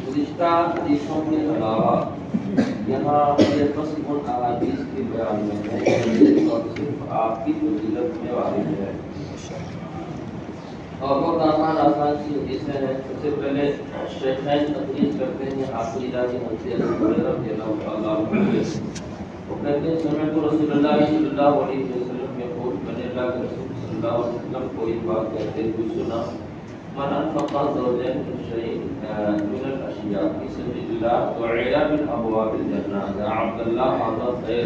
گزشتہ حدیثوں کے علاوہ یہاں یہ بس ان احادیث کے بیان میں ہے اور صرف آپ کی فضیلت میں وارد ہے اور بہت آسان سی حدیثیں ہیں۔ سب سے پہلے شیخین تقریر کرتے ہیں آخری راجی حضرت ابو ہریرہ رضی اللہ تعالیٰ عنہ، وہ کہتے ہیں سمعت رسول اللہ صلی اللہ علیہ وسلم یقول، میں نے اللہ کے رسول صلی اللہ علیہ وسلم کو یہ بات کہتے ہوئے سنا، من انفق زوجین من شیء من الاشیاء فی سبیل اللہ دعی من ابواب الجنہ یا عبد اللہ ھذا خیر،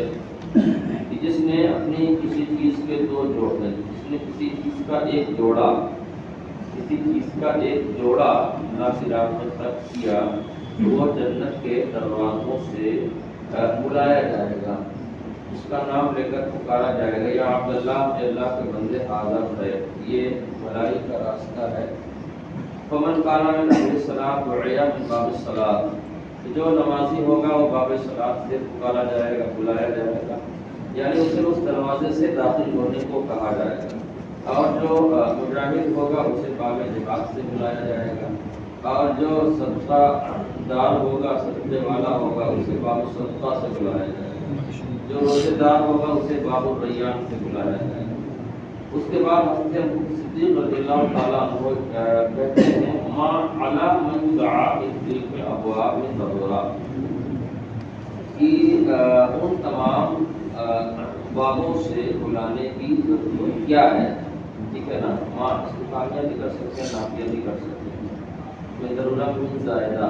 کہ جس نے اپنی کسی چیز کے دو جوڑے، جس نے کسی چیز کا ایک جوڑا اللہ کی راہ میں خرچ کیا تو وہ جنت کے دروازوں سے بلایا جائے گا، اس کا نام لے کر پکارا جائے گا، یا عبداللہ، اے اللہ کے بندے ھذا خیر، یہ بھلائی کا راستہ ہے۔ فمن قال من الصلاۃ دعی من باب الصلاۃ، جو نمازی ہوگا وہ باب صلاۃ سے پکارا جائے گا، بلایا جائے گا، یعنی اسے اس دروازے سے داخل ہونے کو کہا جائے گا، اور جو مجاہد ہوگا اسے باب جہاد سے بلایا جائے گا، اور جو صدقہ دار ہوگا، صدقے والا ہوگا، اسے باب صدقہ سے بلایا جائے گا، جو روزے دار ہوگا اسے باب الریان سے بلایا جائے گا۔ اس کے بعد حضرت ابو صدیق رضی اللہ تعالیٰ عنہ کہتے ہیں ما علی من دعا من تلک الابواب ضرورا، کہ ان تمام بابوں سے بلانے کی ضرورت کیا ہے، ٹھیک ہے نا، ماں استفامیہ بھی کر سکتے ہیں، نافیہ بھی کر سکتے ہیں، میں ضرورت من زائدہ،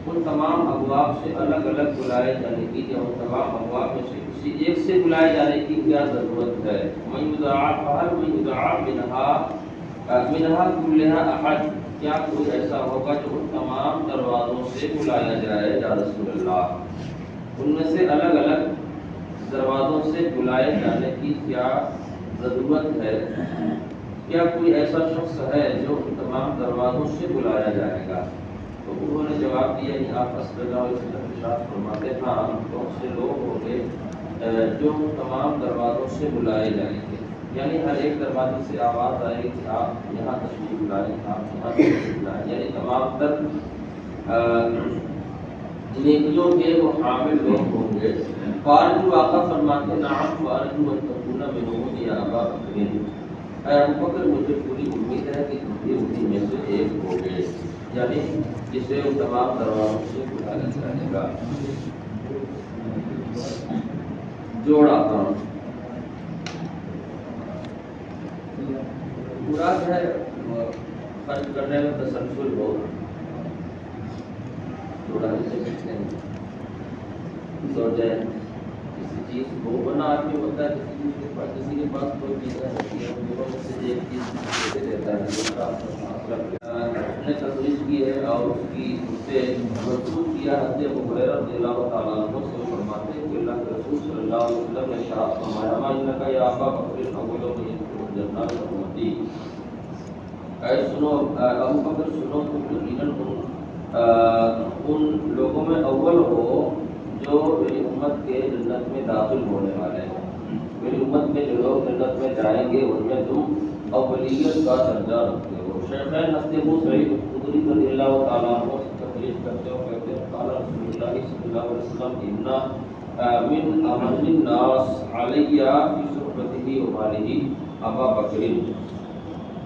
ان تمام ابواب سے الگ الگ بلائے جانے کی، یا ان تمام ابواب میں سے کسی ایک سے بلائے جانے کی کیا ضرورت ہے؟ من یدعا فہل من یدعا منہا کلہا احد، کیا کوئی ایسا ہوگا جو ان تمام دروازوں سے بلایا جائے یا رسول اللہ، ان میں سے الگ الگ دروازوں سے بلائے جانے کی کیا ضرورت ہے؟ کیا کوئی ایسا شخص ہے جو ان تمام دروازوں سے بلایا جائے گا؟ تو انہوں نے جواب دیا کہ آپ صلی اللہ علیہ وسلم ارشاد فرماتے ہیں ہاں، بہت سے لوگ ہوں گے جو تمام دروازوں سے بلائے جائیں گے، یعنی ہر ایک دروازے سے آواز آئے کہ آپ یہاں تشریف لائیں، آپ یہاں تشریف لائیں، یعنی تمام تر نیکیوں کے وہ حامل لوگ ہوں گے۔ فارجو آقا فرماتے ہیں نعم فارجو ان تکون منہم یا ابا بکر، اے ابو بکر مجھے پوری امید ہے کہ تم بھی انہی میں سے ایک ہوگے، یعنی جسے ان تمام دروازوں سے بلایا جائے گا۔ جوڑا کام پورا ہے، خرچ کرنے میں تسلسل ہو، جوڑا جسے کہتے ہیں زوجین، کسی چیز کو بنا آدمی ہوتا ہے، کسی کے پاس کوئی چیز رہتی ہے، دونوں میں سے ایک چیز دے دیتا ہے، دوسرا نے تفریح کی ہے اور اس کی اسے منسوخ کیا۔ حضرت ابو ہریرہ رضی اللہ تعالیٰ عنہ سے فرماتے ہیں کہ اللہ کے رسول صلی اللہ علیہ وسلم نے ارشاد فرمایا ما انک یا ابا بکر اول من يدخل الجنہ من امتی، اے سنو ابو بکر سنو، تم یقیناً ان لوگوں میں اول ہو جو میری امت کے جنت میں داخل ہونے والے ہیں، میری امت میں جو لوگ جنت میں جائیں گے ان میں تم اولیت کا درجہ رکھتے ہو۔ شیخین حضرت ابو سعید خدری رضی اللہ تعالیٰ عنہ سے تقریر کرتے ہو کہتے ہیں قال رسول اللہ صلی اللہ علیہ وسلم ان من امن الناس علی فی صحبتہ و مالہ ابا بکر،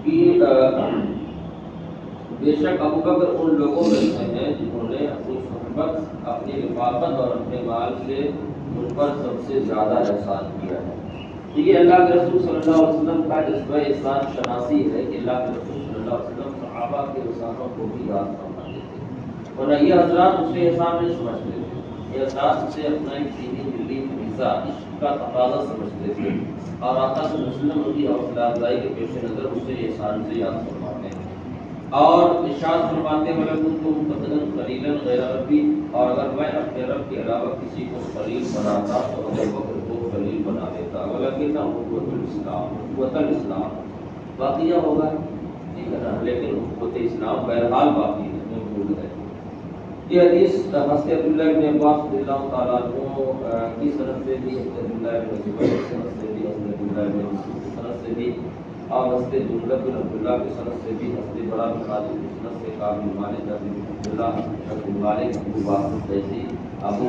کہ بے شک ابو بکر ان لوگوں میں سے ہیں جنہوں نے اپنی صحبت، اپنی رفاقت اور اپنے مال سے ان پر سب سے زیادہ احسان کیا ہے۔ یہ اللہ کے رسول صلی اللہ علیہ وسلم کا جذبہ احسان شناسی ہے کہ اللہ کے رسول صلی اللہ علیہ وسلم صحابہ کے احسانوں کو بھی یاد فرماتے تھے، ورنہ یہ حضرات اسے احسان نہیں سمجھتے تھے، یہ حضرات اسے اپنا ایک دینی دلی فریضہ، عشق کا تقاضا سمجھتے تھے، اور آقا صلی اللہ علیہ وسلم ان کی حوصلہ افزائی کے پیش نظر اسے احسان سے یاد فرماتے ہیں، اور ارشاد فرماتے ہیں وَلَكُنْ مُتَّخِذًا خَلِيلًا غَيْرَ رَبِّي، اور اگر میں اپنے رب کے علاوہ کسی کو خلیل بناتا تو ابو بکر کو خلیل بنا دیتا، وَلَكِنَّهُ قُوَّةُ الْإِسْلَامِ، قوت الاسلام باقیہ ہوگا، ٹھیک ہے نا، لیکن قوت اسلام بہرحال باقی ہے، موجود ہے۔ یہ حدیث حضرت عبداللہ بن عباس رضی اللہ تعالیٰ عنہ کی سند سے بھی، حضرت عبداللہ بن زبیر کی سند سے بھی، حضرت عبداللہ بن مسعود کی سند سے بھی اور حضرت جندب بن عبداللہ کی سند سے بھی حضرت برا بن عازب کی سند سے کعب بن مالک بن عبداللہ بن مالک ابو واقد قیسی ابو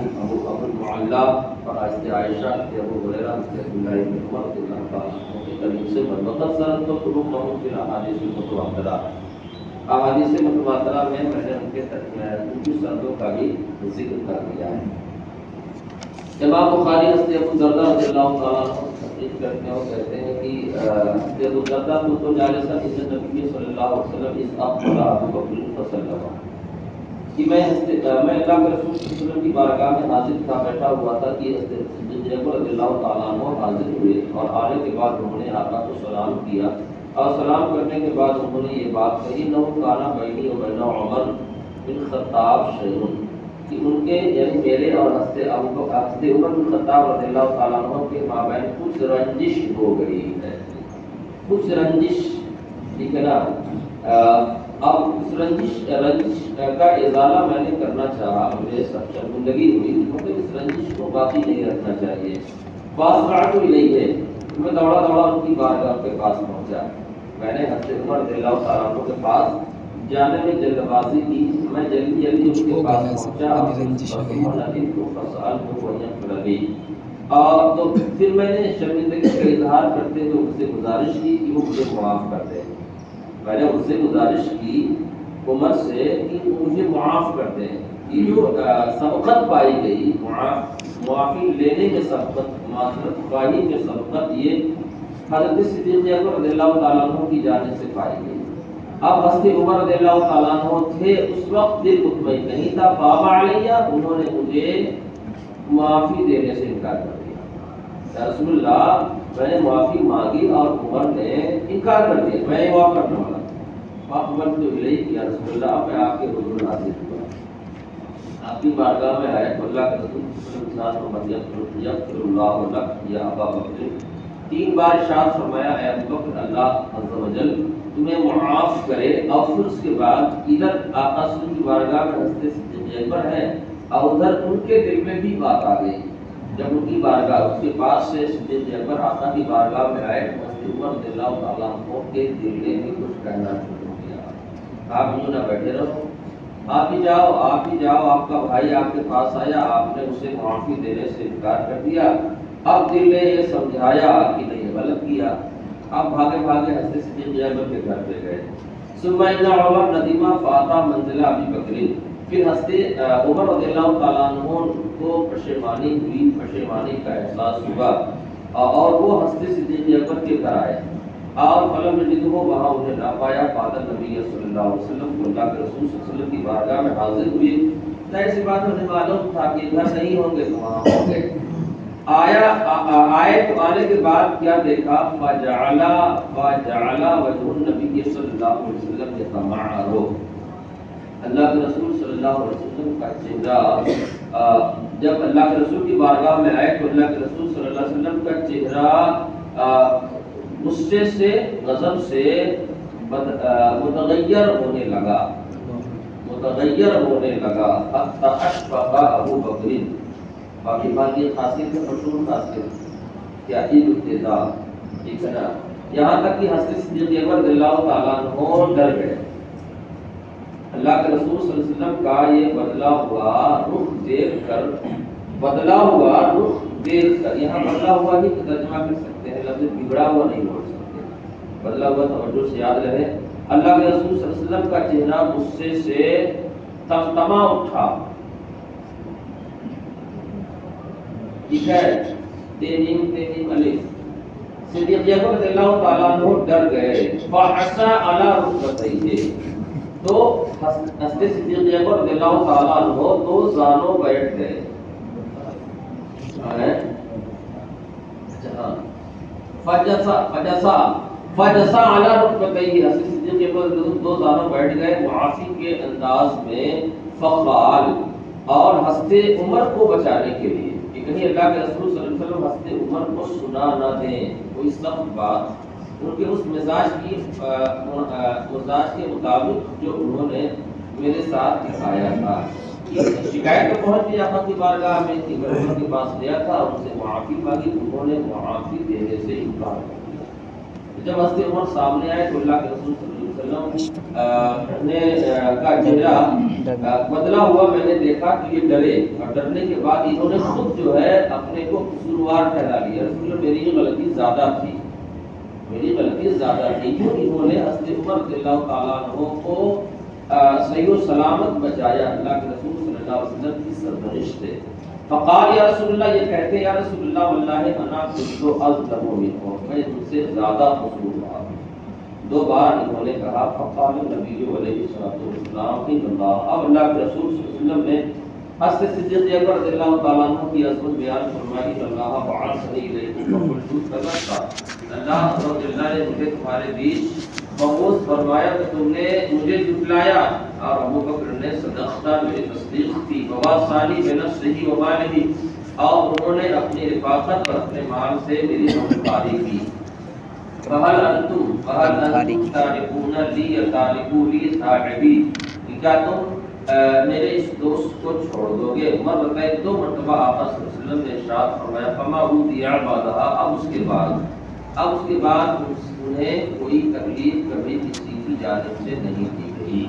المعلیٰ اور حضرت عائشہ حضرت ابو ہریرہ حضرت عبداللہ بن عمر رضی اللہ تعالیٰ عنہ کے قریب سے وقت سند تو طرق فی الاحادیث المتواترہ، احادیث متواترہ میں نے ان کے ان سندوں کا بھی ذکر کر دیا ہے۔ امام بخاری حضرت ابو درداء رضی اللہ تعالیٰ عنہ تحقیق کرتے ہیں اور کہتے ہیں کہ حضرت ابو درداء کو جالسا عند النبی صلی اللہ علیہ وسلم اس اقبل ابو بکر فسلم، کہ میں اللہ کے رسول صلی اللہ علیہ وسلم کی بارگاہ میں حاضر تھا، بیٹھا ہوا تھا کہ حضرت صدیق رضی اللہ تعالیٰ عنہ حاضر ہوئے اور آنے کے بعد انہوں نے آقا کو سلام کیا اور سلام کرنے کے بعد انہوں نے یہ بات کہی نو کانا بینی و بین عمر بن خطاب شیء، کہ ان کے یعنی میرے اور حضرت عمر بن خطاب رضی اللہ تعالیٰ عنہ کے مابین کچھ رنجش ہو گئی ہے، کچھ رنجش، ٹھیک ہے نا۔ اب اس رنجش کا ازالہ میں نے کرنا چاہا، مجھے سب شرمندگی ہوئی، مگر اس رنجش کو باقی نہیں رکھنا چاہیے۔ فاسرعت الیہ، میں دوڑا دوڑا ان کی بارگاہ کے پاس پہنچا، میں نے حضرت عمر رضی اللہ تعالیٰ عنہ کے پاس جانے میں جلد بازی کی، میں جلدی جلدی ان کے پاس پہنچا اور تو پھر میں نے شرمندگی کا اظہار کرتے ہوئے ان سے گزارش کی کہ وہ مجھے معاف کر دیں، میں نے ان سے گزارش کی عمر سے کہ مجھے معاف کر دیں۔ یہ جو سبقت پائی گئی، معافی لینے میں سبقت، معذرت خواہی میں سبقت، یہ حضرت صدیق اکبر رضی اللہ تعالیٰ عنہ کی جانب سے پائی گئی۔ اب حضرت عمر رضی اللہ تعالیٰ عنہ تھے، اس وقت دل مطمئن نہیں تھا، بابا علیہ انہوں نے مجھے معافی دینے سے انکار کر دیا۔ یا رسول اللہ، میں نے معافی مانگی اور عمر نے انکار کر دیا، میں معاف کرنے والا آپ عمر تو الیہ یا رسول اللہ، میں آپ کے حضور حاضر ہوا، آپ کی بارگاہ میں آئے تو اللہ کے رسول صلی اللہ علیہ وسلم یغفر اللہ لک یا ابا بکر، 3 بار ارشاد فرمایا اے ابو بکر اللہ عز و جل تمہیں معاف کرے، اور پھر اس کے بعد ادھر آقا صلی کی بارگاہ میں حضرت صدیق اکبر ہے اور ادھر ان کے دل میں بھی بات آ گئی، جب ان کی بارگاہ اس کے پاس سے صدیق اکبر آقا کی بارگاہ میں آئے تو حضرت عمر رضی اللہ تعالیٰ عنہ کے دل نے بھی کچھ کہنا شروع کیا، آپ یوں نہ بیٹھے رہو، آپ ہی جاؤ، آپ ہی جاؤ، آپ کا بھائی آپ کے پاس آیا، آپ نے اسے معافی دینے سے انکار کر دیا، اب دل نے یہ سمجھایا کہ نہیں غلط کیا، آپ بھاگے بھاگے حضرت صدیق اکبر کے گھر پہ گئے۔ ثم ان عمر ندیمہ فاتا منزل ابی بکر، پھر حضرت عمر رضی اللہ تعالیٰ عنہ کو پشیمانی ہوئی، پشیمانی کا احساس ہوا اور وہ حضرت صدیق اکبر کے گھر آئے اور فلم یجدہ، وہاں انہیں نہ پایا، بعد نبی صلی اللہ علیہ وسلم کو اللہ کے رسول صلی اللہ علیہ وسلم کی بارگاہ میں حاضر ہوئے، ظاہر سی بات انہیں معلوم تھا کہ گھر نہیں ہوں گے تو وہاں ہوں گے۔ آئے تو آنے کے بعد کیا دیکھا، فجعل وجہ النبی صلی اللہ علیہ وسلم یتمعر، اللہ کے رسول صلی اللہ علیہ وسلم کا چہرہ، جب اللہ کے رسول کی بارگاہ میں آئے تو اللہ کے رسول صلی اللہ علیہ وسلم کا چہرہ غصے سے، غضب سے متغیر ہونے لگا، متغیر ہونے لگا، حتی اشفق ابو بکر، باقی باقی خاصیت ہے، مشہور خاصیت کیا عید ابتدا، ٹھیک ہے نا، یہاں تک کہ حضرت صدیق اکبر رضی اللہ تعالیٰ عنہ ڈر گئے۔ اللہ کے رسول صلی اللہ علیہ وسلم کا یہ بدلا ہوا رخ دیکھ کر، بدلا ہوا رخ دیکھ کر، یہاں بدلا ہوا ہی ترجمہ کر سکتے ہیں، لفظ بگڑا ہوا نہیں بول سکتے، بدلا ہوا توجہ سے یاد رہے۔ اللہ کے رسول صلی اللہ علیہ وسلم کا چہرہ غصے سے تمتما اٹھا، ٹھیک ہے، تینیم الف، صدیق اکبر رضی اللہ تعالیٰ عنہ ڈر گئے، فحسا علی رکبتیہ، تو حضرت صدیق اکبر رضی اللہ تعالیٰ عنہ دو زانوں بیٹھ گئے، فجسا علی رکبتیہ، حضرت صدیق اکبر دو زانوں بیٹھ گئے معافی کے انداز میں، فقال، اور حضرت عمر کو بچانے کے لیے کہ کہیں اللہ کے رسول صلی اللہ علیہ وسلم حضرت عمر کو سنا نہ دیں کوئی سخت بات، ان کے اس مزاج کے مطابق جو انہوں نے میرے ساتھ دکھایا تھا، شکایت تو پہنچ گئی آقا کی بارگاہ میں کہ میں عمر کے پاس گیا تھا اور ان سے معافی مانگی، انہوں نے معافی دینے سے انکار کر دیا، جب حضرت عمر سامنے آئے تو اللہ کے رسول صلی اللہ علیہ وسلم نے کا چہرہ بدلا ہوا میں نے دیکھا کہ یہ ڈرے، اور ڈرنے کے بعد انہوں نے خود جو ہے اپنے کو قصوروار ٹھہرا لیا، رسول اللہ میری غلطی زیادہ تھی، میری غلطی زیادہ تھی، کیوں انہوں نے حضرت عمر رضی اللہ تعالیٰ عنہ کو صحیح و سلامت بچایا اللہ کے رسول صلی اللہ علیہ وسلم کی سرزنش سے۔ فقال یا رسول اللہ، یہ کہتے ہیں یا رسول اللہ واللہ انا كنت اظلم منکم، میں تم سے زیادہ قصوروار ہوں، دو بار انہوں نے کہا۔ فقال النبی علیہ الصلوۃ والسلام ان اللہ، اب اللہ کے رسول صلی اللہ علیہ وسلم نے حضرت صدیق اکبر رضی اللہ تعالیٰ عنہ کی عظمت بیان فرمائی، اللہ بعثنی الیکم فقلت صدقت، اللہ جل نے مجھے تمہارے بیچ مبعوث فرمایا کہ تم نے مجھے جھٹلایا، اور ابو بکر نے صدقتا میری تصدیق کی، وواصانی بنفسہ ومالہ، اور انہوں نے اپنی رفاقت پر اپنے مال سے میری ہمکاری کی۔ فہل انتم تارکون لی تارکو لی صاحبی، کیا تم میرے اس دوست کو چھوڑ دو گے؟ مرتين، دو مرتبہ آقا صلی اللہ علیہ وسلم نے ارشاد فرمایا فما اوذی بعدھا، اب اس کے بعد انہیں کوئی تکلیف کبھی کسی کی جانب سے نہیں دی گئی۔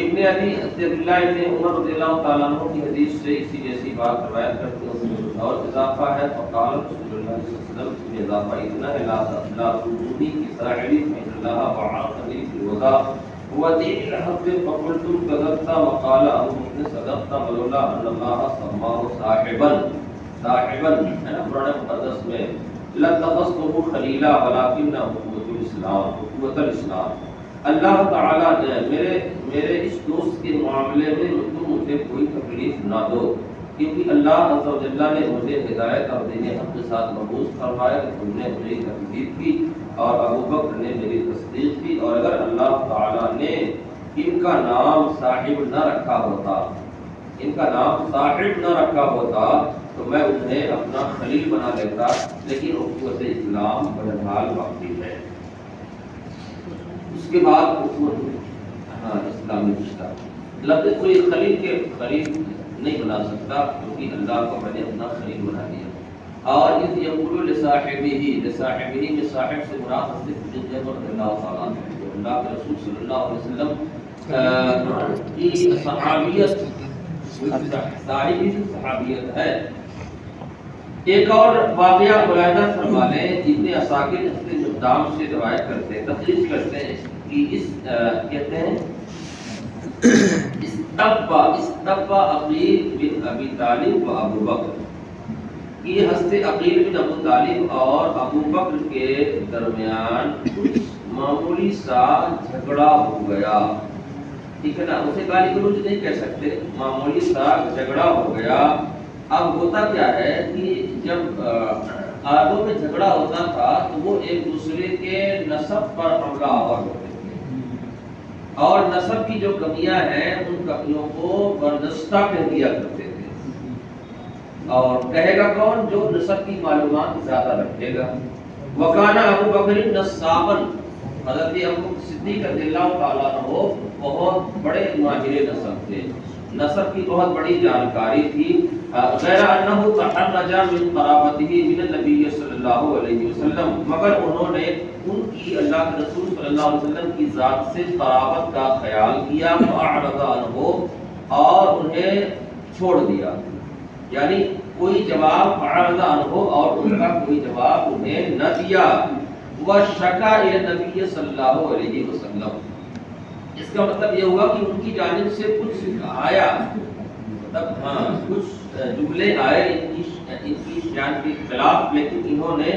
ابن ابی عبداللہ ابن عمر رضی اللہ تعالیٰ عنہ کی حدیث سے اسی جیسی بات روایت کرتے ہیں، اور اضافہ ہے فقال رسول اللہ صلی اللہ علیہ وسلم، اضافہ اتنا ہے لا تؤذونی کساحری فإن اللہ بعثنی بالوضاء ودین الحق فقلتم صدقت، وقال ابو بکر صدقت ولولا ان اللہ سماه صاحبا ہے نا قرآن مقدس میں، لاتخذته خلیلا ولکنہ قوت الاسلام، اللہ تعالیٰ نے میرے اس دوست کے معاملے میں تم مجھے کوئی تکلیف نہ دو، کیونکہ اللہ عز و جل نے مجھے ہدایت اور دین حق کے ساتھ مبعوث فرمایا کہ تم نے میری تکلیف کی اور ابو بکر نے میری تصدیق کی، اور اگر اللہ تعالیٰ نے ان کا نام صاحب نہ رکھا ہوتا تو میں انہیں اپنا خلیل بنا لیتا، لیکن اخوت اسلام بہرحال باقی ہے۔ اس کے بعد اسلامی رشتہ، لفظ کوئی خلیل کے خلیل نہیں بنا سکتا، کیونکہ اللہ کو میں نے اپنا خلیل بنا دیا۔ اور اس یقول لصاحبہ میں صاحب سے مراد حضرت صدیق رضی اللہ تعالیٰ عنہ، جو اللہ کے رسول صلی اللہ علیہ وسلم کی صحابیت صحابیت ہے۔ ایک اور واقعہ ملاحظہ فرما لیں، ابن عساکر اس کے مقدام سے روایت کرتے ہیں، تخریج کرتے ہیں کہ کہتے ہیں استبا عقیل بن ابی طالب و ابو بکر، یہ حضرت عقیل بن ابو طالب اور ابو بکر کے درمیان معمولی سا جھگڑا ہو گیا، ٹھیک ہے نا، اسے گالی گلوچ نہیں کہہ سکتے، معمولی سا جھگڑا ہو گیا۔ اب ہوتا کیا ہے کہ جب عربوں میں جھگڑا ہوتا تھا تو وہ ایک دوسرے کے نسب پر حملہ آور ہوتے تھے، اور نسب کی جو کمیاں ہیں ان کمیوں کو بردستہ کہہ دیا کرتے تھے، اور کہے گا کون؟ جو نسب کی معلومات زیادہ رکھے گا۔ وکانا ابو بکر نصابا، حضرت ابو صدیق رضی اللہ تعالیٰ عنہ بہت بڑے ماہر نسب تھے، نسب کی بہت بڑی جانکاری تھی۔ غیر انہ تحرج من قرابتہ من النبی صلی اللہ علیہ وسلم، مگر انہوں نے ان کی اللہ کے رسول صلی اللہ علیہ وسلم کی ذات سے قرابت کا خیال کیا، فاعرض عنہ، اور انہیں چھوڑ دیا، یعنی کوئی جواب فاعرض عنہ، اور ان کا کوئی جواب انہیں نہ دیا۔ وشکا الی النبی صلی اللہ علیہ وسلم، اس کا مطلب یہ ہوا کہ ان کی جانب سے کچھ آیا، مطلب کچھ جملے آئے ان کی شان کے خلاف، لیکن انہوں نے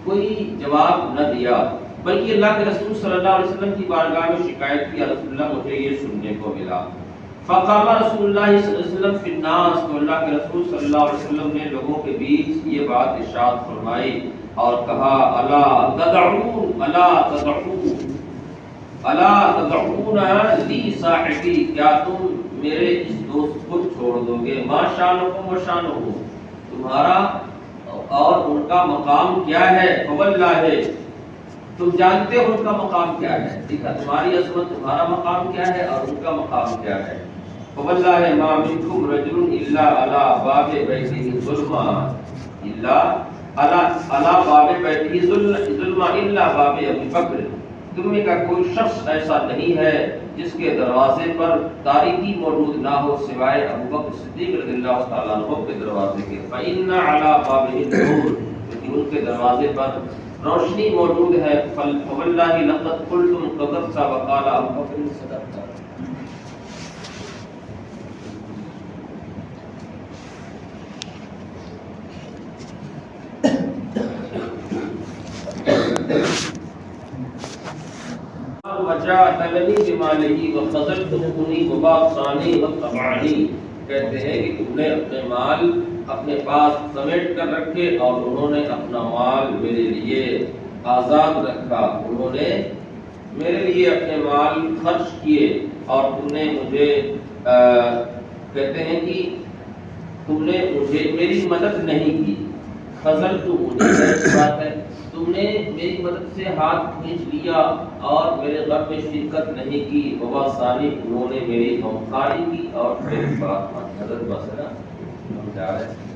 کوئی جواب نہ دیا، بلکہ اللہ کے رسول صلی اللہ علیہ وسلم کی بارگاہ میں شکایت کی، رسول اللہ مجھے یہ سننے کو ملا۔ فقام رسول اللہ صلی اللہ علیہ وسلم فی الناس، تو اللہ کے رسول صلی اللہ علیہ وسلم نے لوگوں کے بیچ یہ بات ارشاد فرمائی اور کہا الا تدعون لی صاحبی، کیا تم میرے اس دوست کو چھوڑ دو گے؟ ما شانکم و شانہ، تمہارا اور ان کا مقام کیا ہے؟ فواللہ، تم جانتے ہو ان کا مقام کیا ہے، ٹھیک ہے، تمہاری عظمت، تمہارا مقام کیا ہے اور ان کا مقام کیا ہے۔ فواللہ ما منکم رجل الا علی باب بیتہ ظلما، الا الا باب بیتی ظلم الا باب ابی بکر، تم میں کا کوئی شخص ایسا نہیں ہے جس کے دروازے پر تاریکی موجود نہ ہو سوائے ابو بکر صدیق رضی اللہ تعالیٰ عنہ کے دروازے کے، فإن علی بابہ النور، کیونکہ ان کے دروازے پر روشنی موجود ہے، فواللہ لقد قلتم قدرت وقال ابو بکر صدقت۔ وجاءتنی بمالہ وخذلتنی وباطنی وطبعنی، کہتے ہیں کہ تم نے اپنے مال اپنے پاس سمیٹ کر رکھے اور انہوں نے اپنا مال میرے لیے آزاد رکھا، انہوں نے میرے لیے اپنے مال خرچ کیے اور تم نے مجھے کہتے ہیں کہ تم نے مجھے میری مدد نہیں کی، خذلتمونی بات ہے، تم نے میری مدد سے ہاتھ کھینچ لیا اور میرے غم میں شرکت نہیں کی، بابا ثانی انہوں نے میری غمخواری کی اور میری بات مان، حضرت بس ہے نا ہم جا رہے ہیں